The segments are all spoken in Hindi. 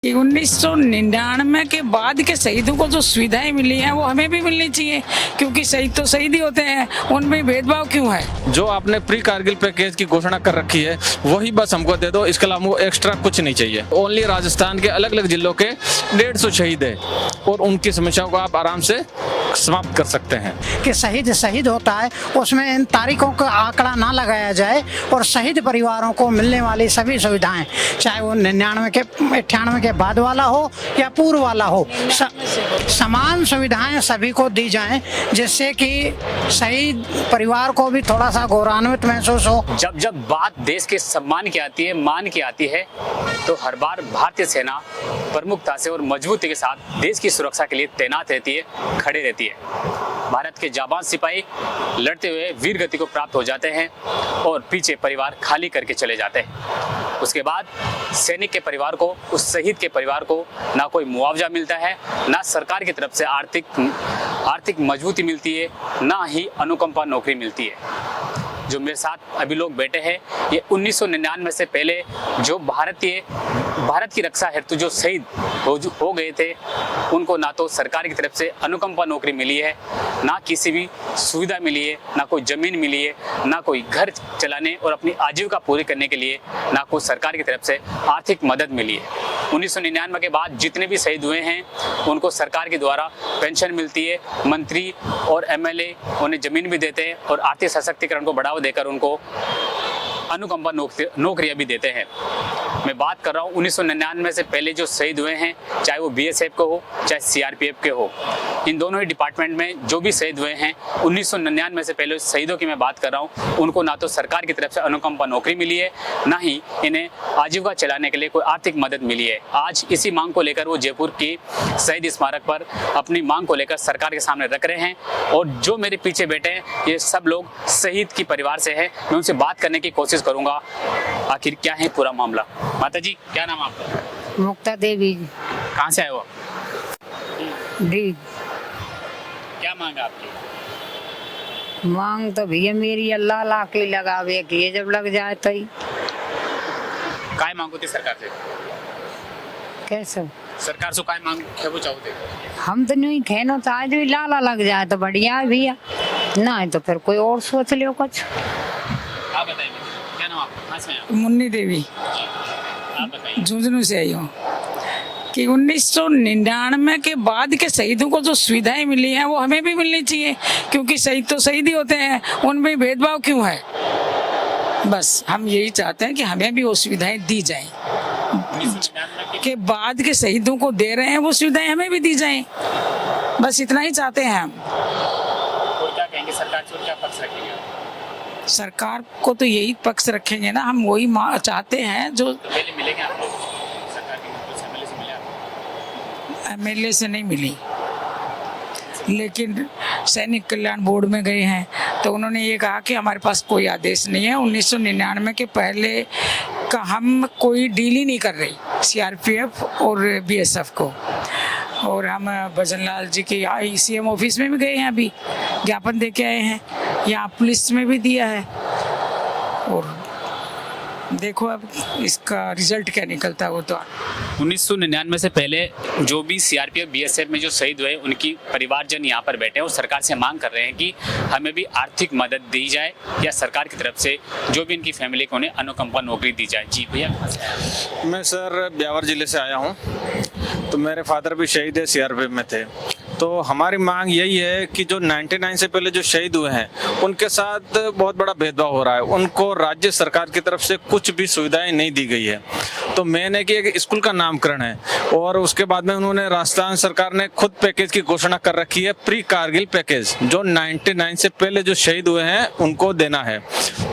कि 1999 के बाद के शहीदों को जो सुविधाएं मिली हैं वो हमें भी मिलनी चाहिए, क्योंकि शहीद तो शहीद ही होते हैं, उनमें भेदभाव क्यों है। जो आपने प्री कारगिल पैकेज की घोषणा कर रखी है वही बस हमको दे दो, इसके अलावा हमको एक्स्ट्रा कुछ नहीं चाहिए। ओनली राजस्थान के अलग अलग जिलों के 150 शहीद है और उनकी समस्याओं को आप आराम से समाप्त कर सकते हैं। कि शहीद शहीद होता है, उसमें इन तारीखों का आंकड़ा ना लगाया जाए और शहीद परिवारों को मिलने वाली सभी सुविधाएं, चाहे वो 99 के 98 के बाद वाला हो या पूर्व वाला हो, समान सुविधाएं सभी को दी जाएं, जिससे कि शहीद परिवार को भी थोड़ा सा गौरवान्वित महसूस हो। जब जब बात देश के सम्मान की आती है, मान की आती है, तो हर बार भारतीय सेना प्रमुखता से और मजबूती के साथ देश की सुरक्षा के लिए तैनात रहती है, खड़े रहती है। भारत के जाबाज सिपाही लड़ते हुए वीर गति को प्राप्त हो जाते हैं और पीछे परिवार खाली करके चले जाते हैं। उसके बाद सैनिक के परिवार को, उस शहीद के परिवार को ना कोई मुआवजा मिलता है, ना सरकार की तरफ से आर्थिक मजबूती मिलती है, ना ही अनुकंपा नौकरी मिलती है। जो मेरे साथ अभी लोग बैठे हैं, ये 1999 से पहले जो भारत की रक्षा हेतु जो शहीद हो गए थे, उनको ना तो सरकार की तरफ से अनुकंपा नौकरी मिली है, ना किसी भी सुविधा मिली है, ना कोई जमीन मिली है, ना कोई घर चलाने और अपनी आजीविका पूरी करने के लिए ना कोई सरकार की तरफ से आर्थिक मदद मिली है। 1999 के बाद जितने भी शहीद हुए हैं उनको सरकार के द्वारा पेंशन मिलती है, मंत्री और एमएलए उन्हें जमीन भी देते हैं और आर्थिक सशक्तिकरण को बढ़ावा देकर उनको अनुकंपा नौकरियां भी देते हैं। मैं बात कर रहा हूँ 1999 से पहले जो शहीद हुए हैं, चाहे वो बीएसएफ के हो चाहे सीआरपीएफ के हो, इन दोनों ही डिपार्टमेंट में जो भी शहीद हुए हैं 1999 से पहले शहीदों की मैं बात कर रहा हूँ, उनको ना तो सरकार की तरफ से अनुकंपा नौकरी मिली है, ना ही इन्हें आजीविका चलाने के लिए कोई आर्थिक मदद मिली है। आज इसी मांग को लेकर वो जयपुर की शहीद स्मारक पर अपनी मांग को लेकर सरकार के सामने रख रहे हैं और जो मेरे पीछे बैठे हैं ये सब लोग शहीद की परिवार से हैं। मैं उनसे बात करने की कोशिश करूंगा आखिर क्या है पूरा मामला। माता जी, क्या नाम आपका? मुक्ता देवी। कहाँ से आए हो? जी, क्या मांग है आपकी? मांग तो भैया मेरी अल्लाह ला के लगावे कि ये जब लग जाए तो ही काय मांग होती सरकार से? कैसे सरकार से काय मांग है वो चाहते? हम तो नहीं खेनो तो आज भी लाला लग जाए तो बढ़िया है भैया, ना तो फिर कोई और सोच लो कुछ। आप बताइए, क्या नाम आपका? कहाँ से आए आप? मुन्नी देवी, आप बताइए। झुंझुनू से आई हूँ। कि 1999 के बाद के शहीदों को जो सुविधाएं मिली हैं वो हमें भी मिलनी चाहिए, क्योंकि शहीद तो शहीद ही होते हैं, उनमें भेदभाव क्यों है। बस हम यही चाहते हैं कि हमें भी वो सुविधाएं दी जाएं, के बाद के शहीदों को दे रहे हैं वो सुविधाएं हमें भी दी जाएं। बस इतना ही चाहते हैं हम। और क्या कहेंगे सरकार से, और क्या पक्ष रखेंगे? सरकार को तो यही पक्ष रखेंगे ना, हम वही चाहते हैं जो पहले मिलेंगे आप लोग सरकार के कुछ एमएलए से मिले आप? एमएलए से नहीं मिली, लेकिन सैनिक कल्याण बोर्ड में गए हैं तो उन्होंने ये कहा कि हमारे पास कोई आदेश नहीं है। 1999 के पहले का हम कोई डील ही नहीं कर रही सीआरपीएफ और बीएसएफ को। और हम भजनलाल जी के ICM ऑफिस में भी गए हैं, अभी ज्ञापन दे के आए हैं, यहाँ पुलिस में भी दिया है और देखो अब इसका रिजल्ट क्या निकलता है वो तो। 1999 से पहले जो भी सीआरपीएफ बीएसएफ में जो शहीद हुए उनकी परिवारजन यहाँ पर बैठे हैं और सरकार से मांग कर रहे हैं कि हमें भी आर्थिक मदद दी जाए या सरकार की तरफ से जो भी इनकी फैमिली को उन्हें अनुकंपा नौकरी दी जाए। जी भैया, मैं सर ब्यावर जिले से आया हूँ, तो मेरे फादर भी शहीद है, सीआरपीएफ में थे। तो हमारी मांग यही है कि जो 99 से पहले जो शहीद हुए हैं उनके साथ बहुत बड़ा भेदभाव हो रहा है, उनको राज्य सरकार की तरफ से कुछ भी सुविधाएं नहीं दी गई है। तो मैंने कि एक स्कूल का नामकरण है और उसके बाद में उन्होंने राजस्थान सरकार ने खुद पैकेज की घोषणा कर रखी है, प्री कारगिल पैकेज, जो 99 से पहले जो शहीद हुए हैं उनको देना है।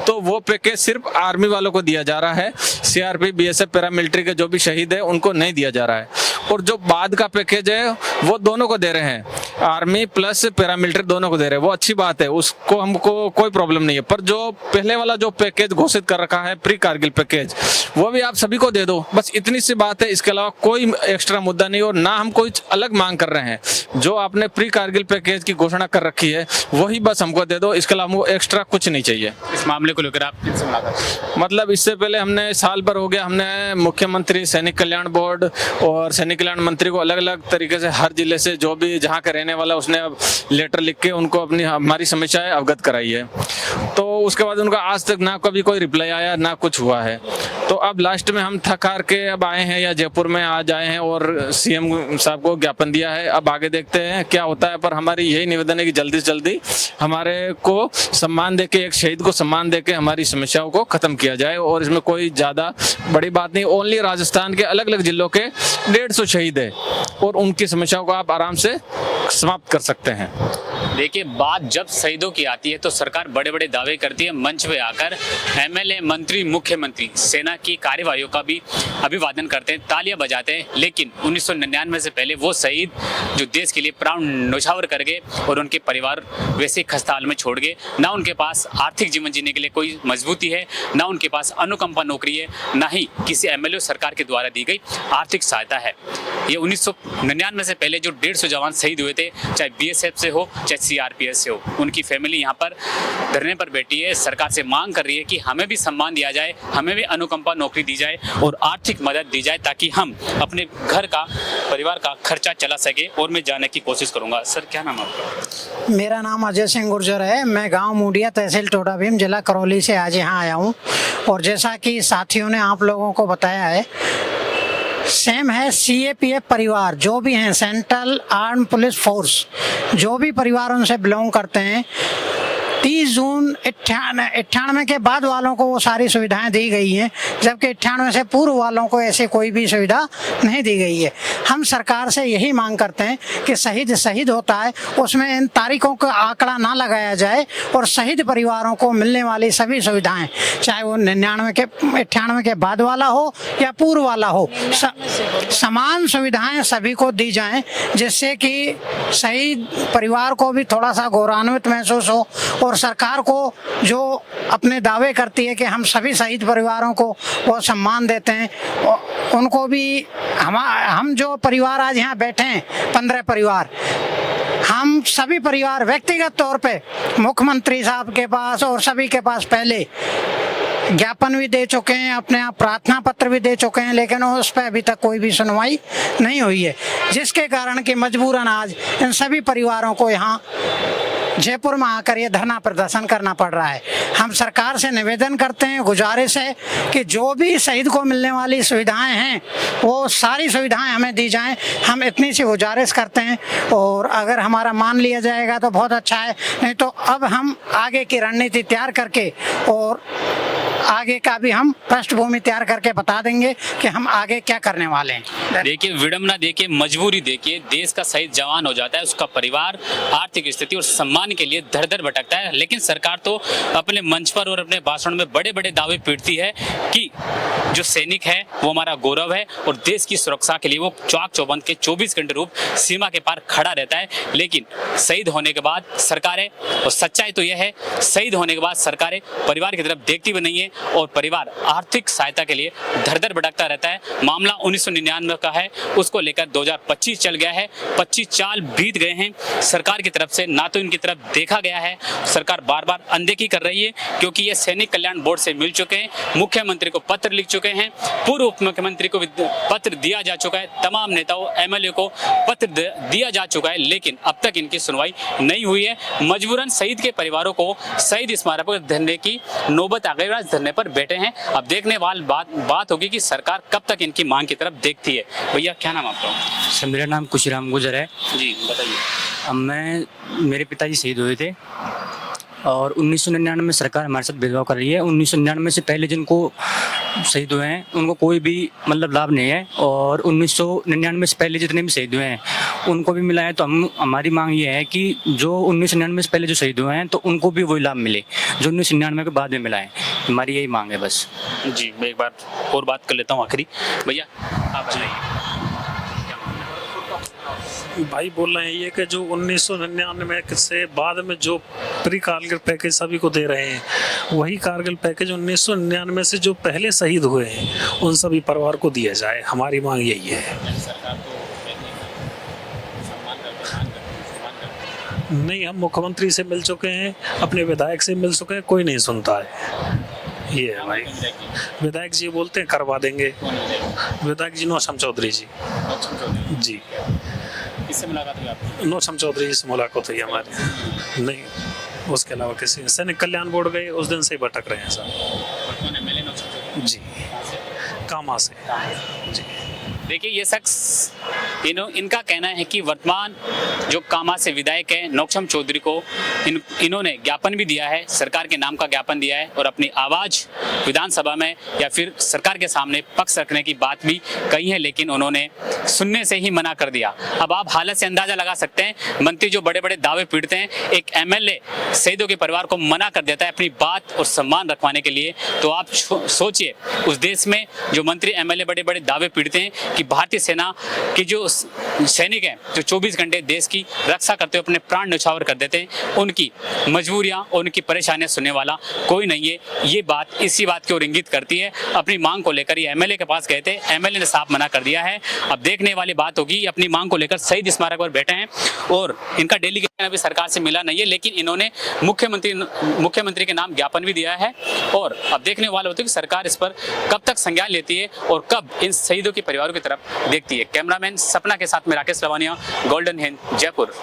तो वो पैकेज सिर्फ आर्मी वालों को दिया जा रहा है, सीआरपी बीएसएफ पैरामिलिट्री के जो भी शहीद है उनको नहीं दिया जा रहा है। और जो बाद का पैकेज है वो दोनों को दे रहे हैं। आर्मी प्लस पैरामिलिट्री दोनों को दे रहे हैं, वो अच्छी बात है, उसको हमको कोई प्रॉब्लम नहीं है। पर जो पहले वाला जो पैकेज घोषित कर रखा है प्री कारगिल पैकेज, वो भी आप सभी को दे दो, बस इतनी सी बात है। इसके अलावा कोई एक्स्ट्रा मुद्दा नहीं, और ना हम कोई अलग मांग कर रहे हैं। जो आपने प्री कारगिल पैकेज की घोषणा कर रखी है वही बस हमको दे दो, इसके अलावा हमको एक्स्ट्रा कुछ नहीं चाहिए। इस मामले को लेकर आप किनसे मुलाकात? मतलब इससे पहले हमने साल भर हो गया, हमने मुख्यमंत्री, सैनिक कल्याण बोर्ड और सैनिक कल्याण मंत्री को अलग अलग तरीके से हर जिले से जो भी जहाँ का रहने वाला उसने लेटर लिख के उनको अपनी हमारी समस्याएं अवगत कराई है। तो उसके बाद उनका आज तक ना कभी कोई रिप्लाई आया ना कुछ हुआ है। तो अब लास्ट में हम थक हार के अब आए हैं, या जयपुर में आज आए हैं और सीएम साहब को ज्ञापन दिया है। अब आगे देखते हैं क्या होता है, पर हमारी यही निवेदन है कि जल्दी से जल्दी हमारे को सम्मान देके, एक शहीद को सम्मान देके हमारी समस्याओं को खत्म किया जाए। और इसमें कोई ज़्यादा बड़ी बात नहीं, ओनली राजस्थान के अलग अलग जिलों के 150 शहीद है और उनकी समस्याओं को आप आराम से समाप्त कर सकते हैं। देखिए, बात जब शहीदों की आती है तो सरकार बड़े बड़े दावे करती है, मंच पे आकर एमएलए, मंत्री, मुख्यमंत्री सेना की कार्यवाहियों का भी अभिवादन करते हैं, तालियां बजाते हैं। लेकिन 1999 से पहले वो शहीद जो देश के लिए प्राण न्यौछावर कर गए और उनके परिवार वैसे खस्ता हाल में छोड़ गए, ना उनके पास आर्थिक जीवन जीने के लिए कोई मजबूती है, ना उनके पास अनुकंपा नौकरी है, ना ही किसी एमएलए सरकार के द्वारा दी गई आर्थिक सहायता है। ये 1999 से पहले जो 150 जवान शहीद हुए थे, चाहे बीएसएफ से हो चाहे सीआरपीएफ से हो, उनकी फैमिली यहाँ पर धरने पर बैठी है, सरकार से मांग कर रही है कि हमें भी सम्मान दिया जाए, हमें भी अनुकंपा नौकरी दी जाए और आर्थिक मदद दी जाए ताकि हम अपने घर का, परिवार का खर्चा चला सके। और मैं जाने की कोशिश करूंगा। सर, क्या नाम आपका? मेरा नाम अजय सिंह गुर्जर है। मैं गांव मुंडिया, तहसील टोडा भीम, जिला करौली से आज यहाँ आया हूँ। और जैसा कि साथियों ने आप लोगों को बताया है, सेम है सीएपीएफ परिवार, जो भी हैं सेंट्रल आर्म पुलिस फोर्स, जो भी परिवार उनसे बिलोंग करते हैं, 30 जून 98 के बाद वालों को वो सारी सुविधाएं दी गई हैं, जबकि 98 से पूर्व वालों को ऐसे कोई भी सुविधा नहीं दी गई है। हम सरकार से यही मांग करते हैं कि शहीद होता है, उसमें इन तारीखों का आंकड़ा ना लगाया जाए और शहीद परिवारों को मिलने वाली सभी सुविधाएं, चाहे वो 98 के बाद वाला हो या पूर्व वाला हो, समान सुविधाएं सभी को दी जाएं, जिससे कि शहीद परिवार को भी थोड़ा सा गौरवान्वित महसूस हो और सरकार को जो अपने दावे करती है कि हम सभी शहीद परिवारों को वो सम्मान देते हैं, उनको भी हम जो परिवार आज यहाँ बैठे हैं 15 परिवार, हम सभी परिवार व्यक्तिगत तौर पे मुख्यमंत्री साहब के पास और सभी के पास पहले ज्ञापन भी दे चुके हैं, अपने आप प्रार्थना पत्र भी दे चुके हैं, लेकिन उस पर अभी तक कोई भी सुनवाई नहीं हुई है, जिसके कारण कि मजबूरन आज इन सभी परिवारों को यहाँ जयपुर में आकर ये धरना प्रदर्शन करना पड़ रहा है। हम सरकार से निवेदन करते हैं, गुजारिश है कि जो भी शहीद को मिलने वाली सुविधाएं हैं वो सारी सुविधाएं हमें दी जाएं। हम इतनी सी गुजारिश करते हैं और अगर हमारा मान लिया जाएगा तो बहुत अच्छा है, नहीं तो अब हम आगे की रणनीति तैयार करके और आगे का भी हम पृष्ठभूमि तैयार करके बता देंगे कि हम आगे क्या करने वाले हैं। देखिए, विडम्बना देखिए, मजबूरी देखिए, देश का शहीद जवान हो जाता है, उसका परिवार आर्थिक स्थिति और सम्मान के लिए दर दर भटकता है, लेकिन सरकार तो अपने मंच पर और अपने भाषण में बड़े बड़े दावे पीटती है कि जो सैनिक है वो हमारा गौरव है और देश की सुरक्षा के लिए वो चाक चौबंद के 24 घंटे रूप सीमा के पार खड़ा रहता है। लेकिन शहीद होने के बाद सरकारें, और सच्चाई तो यह है, शहीद होने के बाद सरकारें परिवार की तरफ देखती भी नहीं है और परिवार आर्थिक सहायता के लिए धर धर भटकता रहता है। मामला 1999 का है, उसको लेकर 2025 चल गया है, 25 साल बीत गए हैं, सरकार की तरफ से ना तो इनकी तरफ देखा गया है, सरकार बार बार अनदेखी कर रही है, क्योंकि ये सैनिक कल्याण बोर्ड से मिल चुके हैं, मुख्यमंत्री को पत्र लिख चुके हैं, पूर्व उप मुख्यमंत्री को पत्र दिया जा चुका है, तमाम नेताओं एमएलए को पत्र दिया जा चुका है, लेकिन अब तक इनकी सुनवाई नहीं हुई है। मजबूरन शहीद के परिवारों को शहीद स्मारक पर धरने की नौबत आ गई, धरने पर बैठे हैं। अब देखने वाली बात होगी कि सरकार कब तक इनकी मांग की तरफ देखती है। भैया, क्या नाम आपका? सर, मेरा नाम खुशीराम गुजर है जी, बताइए। अब मेरे पिताजी शहीद हुए थे और 1999 में सरकार हमारे साथ भेदभाव कर रही है। 1999 से पहले जिनको शहीद हुए हैं उनको कोई भी मतलब लाभ नहीं है, और 1999 से पहले जितने भी शहीद हुए हैं उनको भी मिला है। तो हमारी मांग ये है कि जो 1999 से पहले जो शहीद हुए हैं तो उनको भी वही लाभ मिले जो 1999 के बाद में मिला है। हमारी यही मांग है बस। जी, मैं एक बार और बात कर लेता हूँ आखिरी। भैया, आप बताइए। भाई बोल रहे हैं ये कि जो 1999 से बाद में जो प्री कारगिल पैकेज सभी को दे रहे हैं, वही कारगिल पैकेज 1999 से जो पहले शहीद हुए हैं उन सभी परिवार को दिया जाए। हमारी मांग यही है। नहीं, हम मुख्यमंत्री से मिल चुके हैं, अपने विधायक से मिल चुके हैं, कोई नहीं सुनता है। ये है भाई। विधायक जी बोलते हैं करवा देंगे। विधायक जी नौशम चौधरी जी जी। इससे मुलाकात हुई आपकी? नौशम चौधरी जी से मुलाकात हुई हमारी। नहीं, उसके अलावा किसी सैनिक कल्याण बोर्ड गए, उस दिन से ही भटक रहे हैं सर। जी, कामा से जी। देखिए ये शख्स इनका कहना है कि वर्तमान जो कामा से विधायक है नौक्षम चौधरी को इन्होंने ज्ञापन भी दिया है, सरकार के नाम का ज्ञापन दिया है और अपनी आवाज़ विधानसभा में या फिर सरकार के सामने पक्ष रखने की बात भी कही है, लेकिन उन्होंने सुनने से ही मना कर दिया। अब आप हालत से अंदाजा लगा सकते हैं, मंत्री जो बड़े बड़े दावे पीटते हैं, एक एमएलए शहीदों के परिवार को मना कर देता है अपनी बात और सम्मान रखवाने के लिए। तो आप सोचिए उस देश में जो मंत्री एमएलए बड़े बड़े दावे पीटते हैं कि भारतीय सेना के जो सैनिक हैं जो 24 घंटे देश की रक्षा करते हुए अपने प्राण न्यौछावर कर देते हैं, उनकी मजबूरियां और उनकी परेशानियां सुनने वाला कोई नहीं है। ये बात इसी बात की ओर इंगित करती है। अपनी मांग को लेकर ये एमएलए के पास गए थे, एमएलए ने साफ मना कर दिया है। अब देखने वाली बात होगी, अपनी मांग को लेकर शहीद स्मारक पर बैठे हैं और इनका डेलीगेशन अभी सरकार से मिला नहीं है, लेकिन इन्होंने मुख्यमंत्री के नाम ज्ञापन भी दिया है और अब देखने वाले होते हैं कि सरकार इस पर कब तक संज्ञान लेती है और कब इन शहीदों के परिवारों की तरफ देखती है। कैमरामैन सपना के साथ में राकेश लवानिया, गोल्डन हिंद, जयपुर।